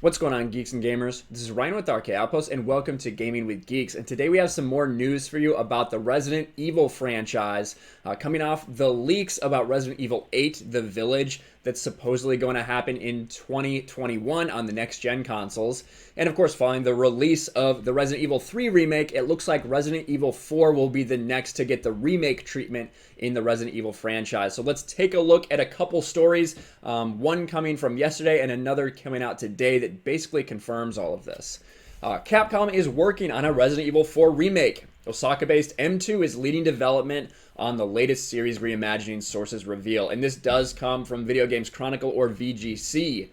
What's going on, geeks and gamers? This is Ryan with RK Outpost, and welcome to Gaming with Geeks. And today we have some more news for you about the Resident Evil franchise, coming off the leaks about Resident Evil 8, The Village, that's supposedly going to happen in 2021 on the next-gen consoles. And of course, following the release of the Resident Evil 3 remake, it looks like Resident Evil 4 will be the next to get the remake treatment in the Resident Evil franchise. So let's take a look at a couple stories, one coming from yesterday and another coming out today that basically confirms all of this. Capcom is working on a Resident Evil 4 remake. Osaka-based M2 is leading development on the latest series reimagining, sources reveal. And this does come from Video Games Chronicle, or VGC.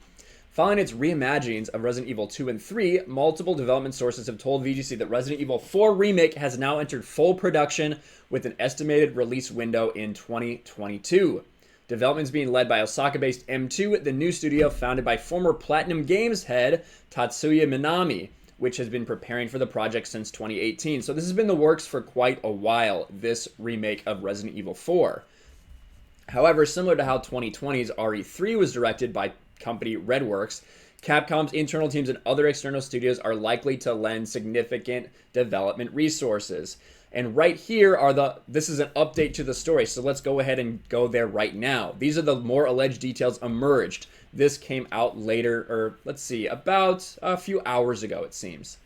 Following its reimaginings of Resident Evil 2 and 3, multiple development sources have told VGC that Resident Evil 4 Remake has now entered full production with an estimated release window in 2022. Development is being led by Osaka-based M2, the new studio founded by former Platinum Games head Tatsuya Minami, which has been preparing for the project since 2018. So this has been in the works for quite a while, this remake of Resident Evil 4. However, similar to how 2020's RE3 was directed by company Redworks, Capcom's internal teams and other external studios are likely to lend significant development resources. And right here this is an update to the story, so let's go ahead and go there right now. These are the more alleged details emerged. This came out later, or let's see, about a few hours ago, it seems.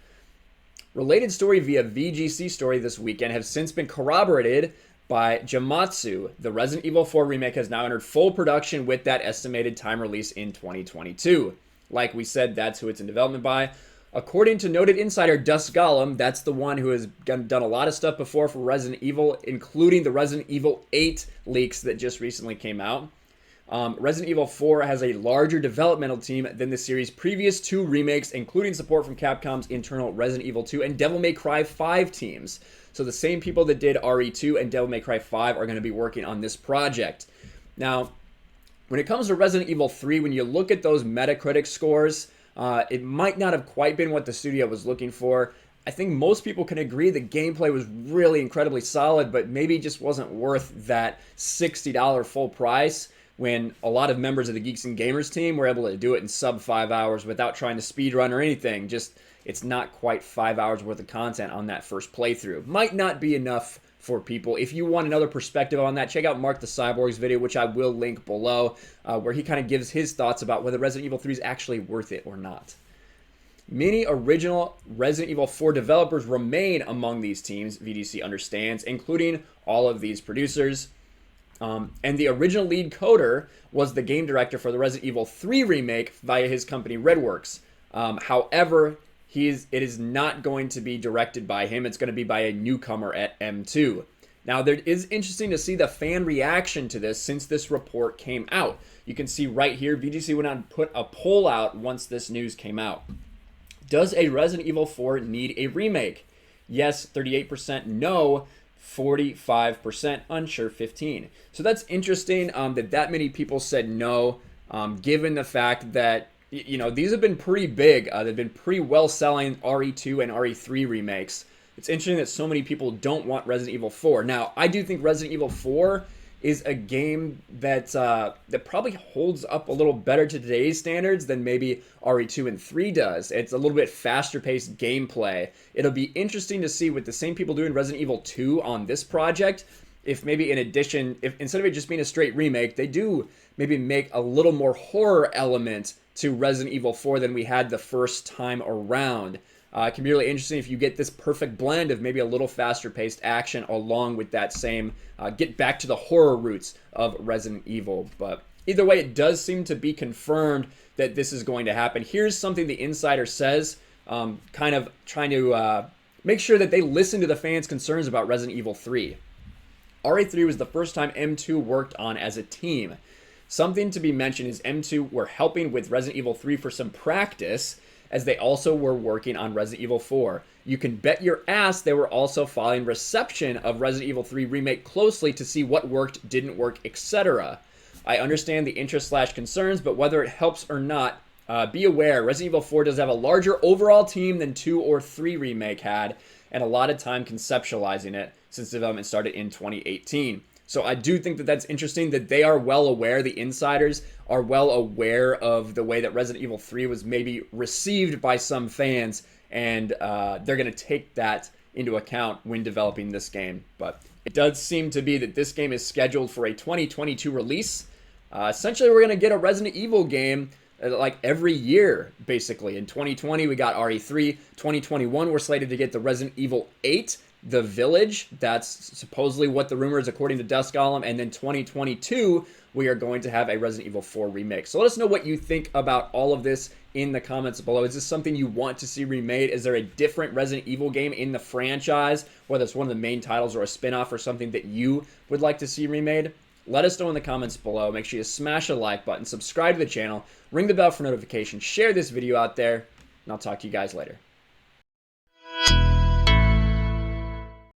Related story via VGC story this weekend have since been corroborated by Jamatsu. The Resident Evil 4 remake has now entered full production with that estimated time release in 2022. Like we said, that's who it's in development by. According to noted insider Dusk Golem, that's the one who has done a lot of stuff before for Resident Evil, including the Resident Evil 8 leaks that just recently came out. Resident Evil 4 has a larger developmental team than the series' previous two remakes, including support from Capcom's internal Resident Evil 2 and Devil May Cry 5 teams. So the same people that did RE2 and Devil May Cry 5 are going to be working on this project. Now, when it comes to Resident Evil 3, when you look at those Metacritic scores, it might not have quite been what the studio was looking for. I think most people can agree the gameplay was really incredibly solid, but maybe just wasn't worth that $60 full price when a lot of members of the Geeks and Gamers team were able to do it in sub 5 hours without trying to speedrun or anything. Just, it's not quite 5 hours worth of content on that first playthrough. Might not be enough for people. If you want another perspective on that, check out Mark the Cyborg's video, which I will link below, where he kind of gives his thoughts about whether Resident Evil 3 is actually worth it or not. Many original Resident Evil 4 developers remain among these teams, VDC understands, including all of these producers. And the original lead coder was the game director for the Resident Evil 3 remake via his company Redworks. However, it is not going to be directed by him. It's going to be by a newcomer at M2. Now, there is interesting to see the fan reaction to this since this report came out. You can see right here, VGC went on and put a poll out once this news came out. Does a Resident Evil 4 need a remake? Yes, 38%. No, 45%. Unsure, 15%. So that's interesting that many people said no, given the fact that these have been pretty big. They've been pretty well-selling RE2 and RE3 remakes. It's interesting that so many people don't want Resident Evil 4. Now, I do think Resident Evil 4 is a game that probably holds up a little better to today's standards than maybe RE2 and 3 does. It's a little bit faster-paced gameplay. It'll be interesting to see with the same people doing Resident Evil 2 on this project, if maybe in addition, if instead of it just being a straight remake, they do maybe make a little more horror element to Resident Evil 4 than we had the first time around. It can be really interesting if you get this perfect blend of maybe a little faster paced action along with that same get back to the horror roots of Resident Evil. But either way, it does seem to be confirmed that this is going to happen. Here's something the insider says, kind of trying to make sure that they listen to the fans' concerns about Resident Evil 3. RE3 was the first time M2 worked on as a team. Something to be mentioned is M2 were helping with Resident Evil 3 for some practice, as they also were working on Resident Evil 4. You can bet your ass they were also following reception of Resident Evil 3 Remake closely to see what worked, didn't work, etc. I understand the interest/concerns, but whether it helps or not, be aware Resident Evil 4 does have a larger overall team than 2 or 3 Remake had, and a lot of time conceptualizing it since development started in 2018. So I do think that that's interesting that they are well aware, the insiders are well aware of the way that Resident Evil 3 was maybe received by some fans, and they're going to take that into account when developing this game. But it does seem to be that this game is scheduled for a 2022 release. Essentially, we're going to get a Resident Evil game like every year, basically. In 2020, we got RE3. 2021, we're slated to get the Resident Evil 8, The Village. That's supposedly what the rumor is according to Dusk Golem. And then 2022, we are going to have a Resident Evil 4 remake. So let us know what you think about all of this in the comments below. Is this something you want to see remade? Is there a different Resident Evil game in the franchise, whether it's one of the main titles or a spin-off or something that you would like to see remade? Let us know in the comments below. Make sure you smash the like button, subscribe to the channel, ring the bell for notifications, share this video out there, and I'll talk to you guys later.